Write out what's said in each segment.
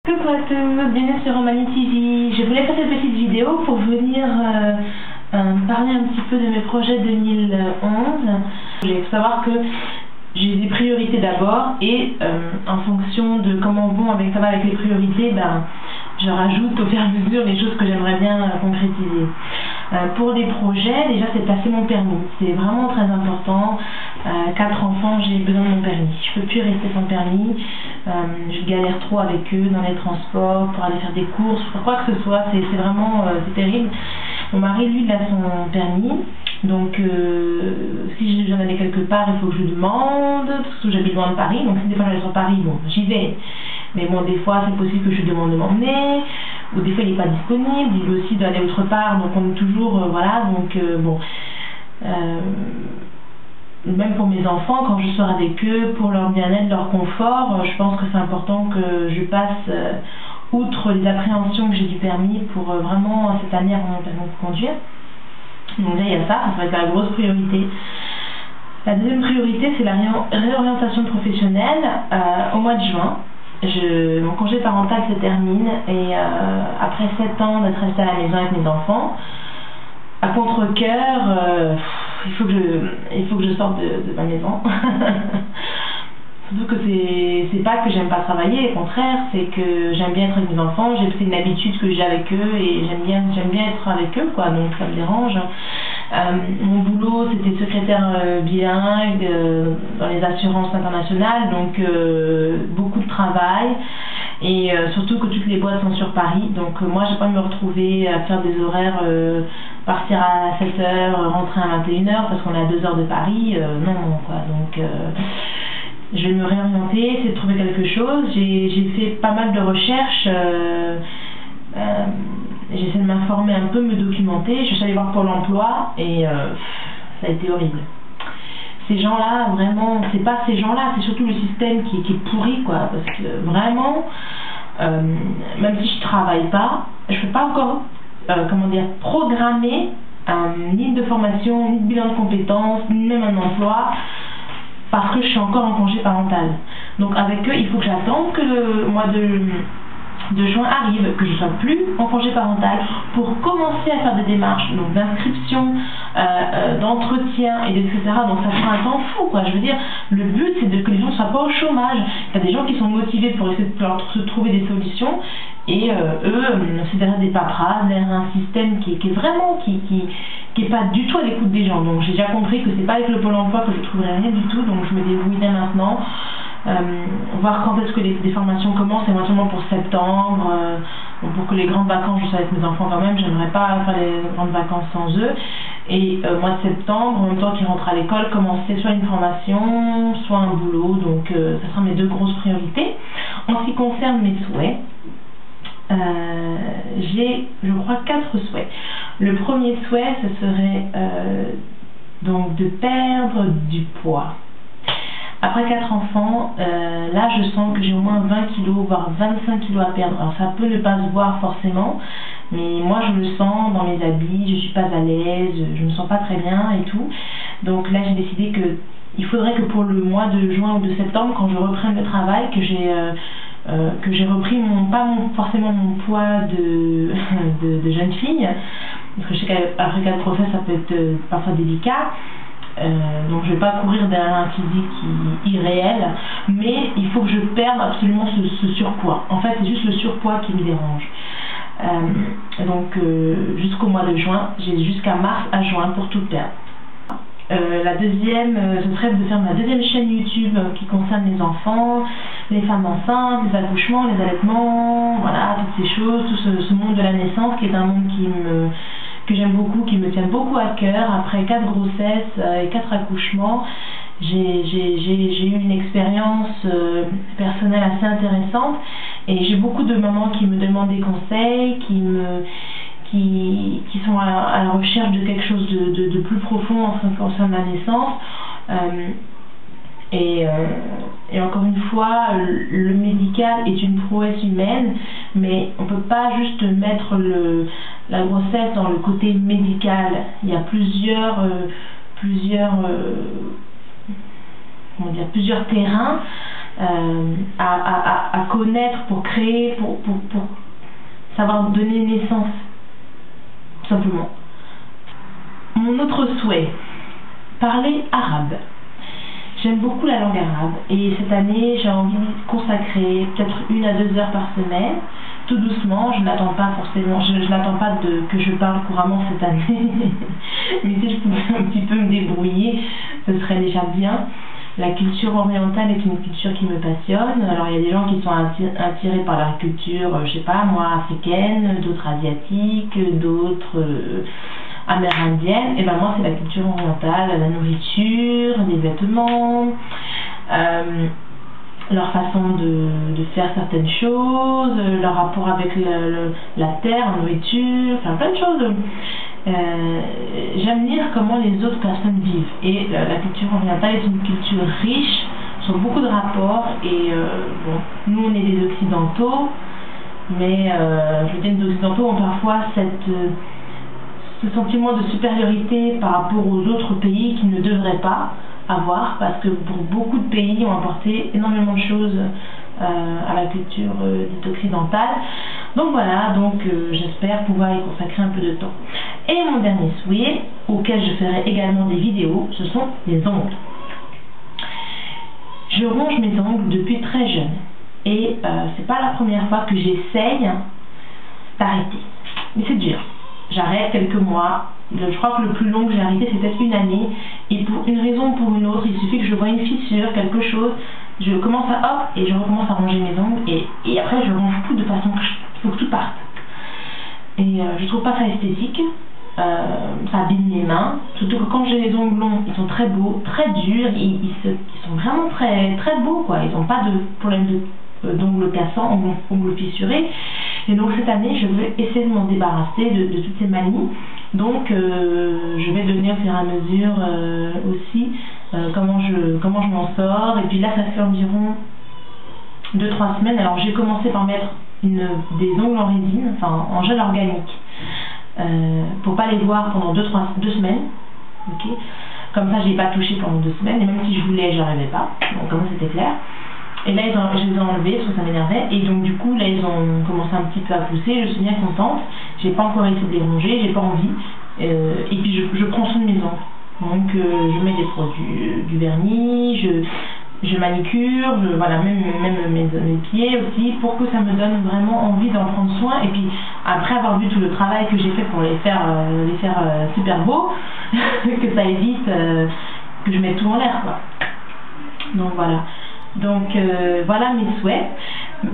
Coucou à tous, bienvenue sur Romani TV. Je voulais faire cette petite vidéo pour venir parler un petit peu de mes projets 2011. Il faut savoir que j'ai des priorités d'abord et en fonction de comment ça va avec les priorités, je rajoute au fur et à mesure les choses que j'aimerais bien concrétiser. Pour les projets, déjà c'est passer mon permis. C'est vraiment très important. 4 enfants, j'ai besoin de mon permis. Je peux plus rester sans permis. Je galère trop avec eux dans les transports, pour aller faire des courses, pour quoi que ce soit. C'est vraiment c'est terrible. Mon mari, lui, il a son permis. Donc si j'en allais quelque part, il faut que je demande, parce que j'habite loin de Paris. Donc si des fois j'allais sur Paris, bon, j'y vais. Mais bon, des fois c'est possible que je demande de m'emmener, ou des fois il n'est pas disponible, il veut aussi d'aller autre part, donc on est toujours, voilà, donc bon. Même pour mes enfants, quand je sors avec eux, pour leur bien-être, leur confort, je pense que c'est important que je passe outre les appréhensions que j'ai du permis pour vraiment cette année avoir mon permis de conduire. Donc là il y a ça va être la grosse priorité. La deuxième priorité, c'est la réorientation professionnelle au mois de juin. Mon congé parental se termine et après 7 ans d'être restée à la maison avec mes enfants, à contre-cœur, il faut que je sorte de ma maison. Surtout que c'est pas que j'aime pas travailler, au contraire, c'est que j'aime bien être avec mes enfants, c'est une habitude que j'ai avec eux et j'aime bien être avec eux, quoi, donc ça me dérange. Mon boulot, c'était secrétaire bilingue dans les assurances internationales, donc beaucoup de travail et surtout que toutes les boîtes sont sur Paris, donc moi j'ai pas me retrouver à faire des horaires, partir à 7h, rentrer à 21h parce qu'on est à 2 heures de Paris, non quoi, donc je vais me réorienter, essayer de trouver quelque chose. J'ai fait pas mal de recherches, j'essaie de m'informer un peu, me documenter. Je suis allée voir Pôle emploi et ça a été horrible. Ces gens-là, vraiment, c'est pas ces gens-là, c'est surtout le système qui est pourri, quoi. Parce que vraiment, même si je travaille pas, je peux pas encore, programmer ni de formation, ni de bilan de compétences, ni même un emploi, parce que je suis encore en congé parental. Donc avec eux, il faut que j'attende que le mois de juin arrive, que je ne sois plus en congé parental pour commencer à faire des démarches d'inscription, d'entretien et etc. Donc ça prend un temps fou, quoi. Je veux dire, le but c'est que les gens ne soient pas au chômage. Il y a des gens qui sont motivés pour essayer de se trouver des solutions et eux, c'est derrière des paperasses, derrière un système qui est vraiment qui est pas du tout à l'écoute des gens. Donc j'ai déjà compris que c'est pas avec le Pôle emploi que je trouverai rien du tout, donc je me débrouille dès maintenant. Voir quand est-ce que des formations commencent, éventuellement pour septembre, pour que les grandes vacances, je sois avec mes enfants quand même, j'aimerais pas faire les grandes vacances sans eux. Et mois de septembre, en même temps qu'ils rentrent à l'école, commencer soit une formation, soit un boulot, donc ça sera mes 2 grosses priorités. En ce qui concerne mes souhaits, j'ai, je crois, 4 souhaits. Le premier souhait, ce serait donc de perdre du poids. Après 4 enfants, là je sens que j'ai au moins 20 kilos, voire 25 kilos à perdre. Alors ça peut ne pas se voir forcément, mais moi je le sens dans mes habits, je suis pas à l'aise, je me sens pas très bien et tout. Donc là j'ai décidé que il faudrait que pour le mois de juin ou de septembre, quand je reprenne le travail, que j'ai repris forcément mon poids de jeune fille, parce que je sais qu'après 4 grossesses ça peut être parfois délicat. Donc je ne vais pas courir derrière un physique irréel, mais il faut que je perde absolument ce surpoids. En fait, c'est juste le surpoids qui me dérange. Donc jusqu'au mois de juin, j'ai jusqu'à mars à juin pour tout perdre. La deuxième, ce serait de faire ma deuxième chaîne YouTube qui concerne les enfants, les femmes enceintes, les accouchements, les allaitements, voilà, toutes ces choses, tout ce monde de la naissance qui est un monde que j'aime beaucoup, qui me tient beaucoup à cœur. Après 4 grossesses et 4 accouchements, j'ai eu une expérience personnelle assez intéressante et j'ai beaucoup de mamans qui me demandent des conseils, qui sont à la recherche de quelque chose de plus profond en ce qui concerne la naissance. Et encore une fois, le médical est une prouesse humaine, mais on ne peut pas juste mettre la grossesse dans le côté médical. Il y a plusieurs terrains à connaître, pour créer, pour savoir donner naissance, tout simplement. Mon autre souhait, parler arabe. J'aime beaucoup la langue arabe et cette année j'ai envie de consacrer peut-être 1 à 2 heures par semaine, tout doucement. Je n'attends pas forcément, je n'attends pas que je parle couramment cette année, mais si je pouvais un petit peu me débrouiller, ce serait déjà bien. La culture orientale est une culture qui me passionne. Alors il y a des gens qui sont attirés par la culture, je sais pas moi, africaine, d'autres asiatiques, d'autres amérindiennes. Et ben moi c'est la culture orientale, la nourriture, les vêtements, leur façon de faire certaines choses, leur rapport avec la terre, la nourriture, enfin plein de choses. J'aime lire comment les autres personnes vivent, et la culture orientale est une culture riche sur beaucoup de rapports, et bon, nous on est des occidentaux, mais je veux dire, les occidentaux ont parfois ce sentiment de supériorité par rapport aux autres pays qu'ils ne devraient pas avoir, parce que pour beaucoup de pays ont apporté énormément de choses à la culture dite occidentale. Donc voilà, j'espère pouvoir y consacrer un peu de temps. Et mon dernier souhait, auquel je ferai également des vidéos, ce sont les ongles. Je ronge mes ongles depuis très jeune, et c'est pas la première fois que j'essaye d'arrêter, mais c'est dur. J'arrête quelques mois. Je crois que le plus long que j'ai arrêté, c'est peut-être 1 année, et pour une raison ou pour une autre, il suffit que je vois une fissure, quelque chose, je commence et je recommence à ronger mes ongles, et après je ronge tout de façon que il faut que tout parte. Et je trouve pas ça esthétique, ça abîme les mains, surtout que quand j'ai les ongles longs, ils sont très beaux, très durs, ils sont vraiment très, très beaux, quoi. Ils n'ont pas de problème d'ongles cassants, ongles fissurés. Et donc cette année, je veux essayer de m'en débarrasser de toutes ces manies. Donc je vais donner au fur et à mesure aussi comment je m'en sors. Et puis là, ça fait environ 2-3 semaines. Alors j'ai commencé par mettre des ongles en résine, enfin en gel organique, pour pas les voir pendant 2 semaines. Okay. Comme ça, j'ai pas touché pendant 2 semaines, et même si je voulais, j'arrivais pas. Donc comme ça, c'était clair. Et là, je les ai enlevés parce que ça m'énervait. Et donc, du coup, là, ils ont commencé un petit peu à pousser. Je suis bien contente. J'ai pas encore essayé de les ronger, j'ai pas envie. Et puis, je prends soin de mes ongles. Donc, je mets des produits, du vernis, je manicure, voilà, même mes pieds aussi, pour que ça me donne vraiment envie d'en prendre soin. Et puis, après avoir vu tout le travail que j'ai fait pour les faire super beaux, que ça évite que je mette tout en l'air, quoi. Donc, voilà. Donc voilà mes souhaits.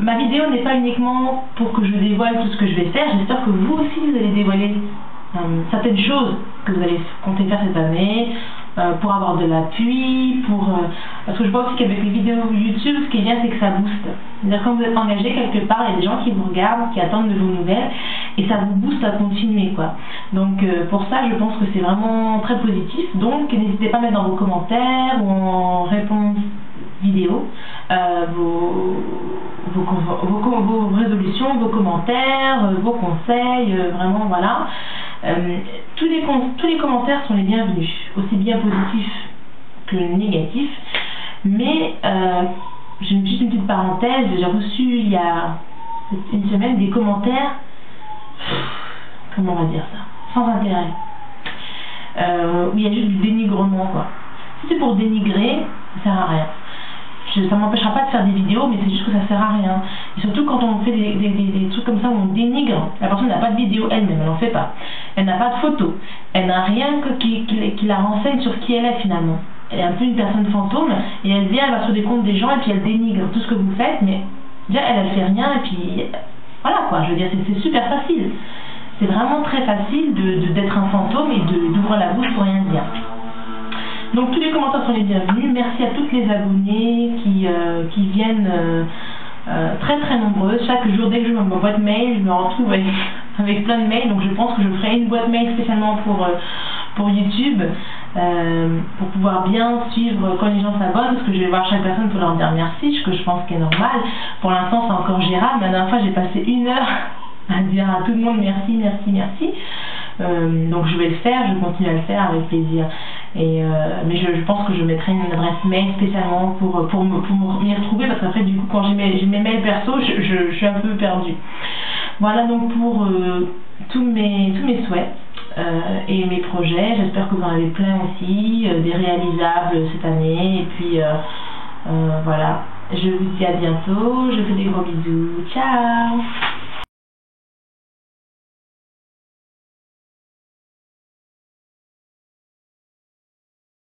Ma vidéo n'est pas uniquement pour que je dévoile tout ce que je vais faire. J'espère que vous aussi vous allez dévoiler certaines choses que vous allez compter faire cette année, pour avoir de l'appui, parce que je vois aussi qu'avec les vidéos YouTube, ce qui est bien, c'est que ça booste. C'est-à-dire quand vous êtes engagé quelque part, il y a des gens qui vous regardent, qui attendent de vos nouvelles, et ça vous booste à continuer, quoi. Donc pour ça, je pense que c'est vraiment très positif. Donc n'hésitez pas à mettre dans vos commentaires ou en réponse vidéo vos résolutions, vos commentaires, vos conseils, vraiment voilà. Tous les commentaires sont les bienvenus, aussi bien positifs que négatifs. Mais j'ai juste une petite parenthèse, j'ai reçu il y a 1 semaine des commentaires, comment on va dire ça, sans intérêt, où il y a juste du dénigrement, quoi. Si c'est pour dénigrer, ça sert à rien. Ça m'empêchera pas de faire des vidéos, mais c'est juste que ça sert à rien. Et surtout quand on fait des trucs comme ça où on dénigre, la personne n'a pas de vidéo elle-même, elle n'en fait pas. Elle n'a pas de photo. Elle n'a rien qui la renseigne sur qui elle est finalement. Elle est un peu une personne fantôme, et elle vient, elle va sur des comptes des gens et puis elle dénigre tout ce que vous faites, mais déjà elle fait rien, et puis voilà quoi, je veux dire, c'est super facile. C'est vraiment très facile d'être un fantôme et d'ouvrir la bouche pour rien dire. Donc tous les commentaires sont les bienvenus. Merci à toutes les abonnées qui viennent très très nombreuses. Chaque jour, dès que je m'ouvre ma boîte mail, je me retrouve avec plein de mails. Donc je pense que je ferai une boîte mail spécialement pour YouTube, pour pouvoir bien suivre quand les gens s'abonnent, parce que je vais voir chaque personne pour leur dire merci, ce que je pense qui est normal. Pour l'instant c'est encore gérable. La dernière fois j'ai passé 1 heure à dire à tout le monde merci, merci, merci. Donc je vais le faire, je continue à le faire avec plaisir. Mais je pense que je mettrai une adresse mail spécialement pour m'y retrouver, parce qu'après du coup quand j'ai mes mails perso, je suis un peu perdue. Voilà donc pour tous mes souhaits et mes projets. J'espère que vous en avez plein aussi, des réalisables cette année. Et puis voilà, je vous dis à bientôt, je vous fais des gros bisous, ciao.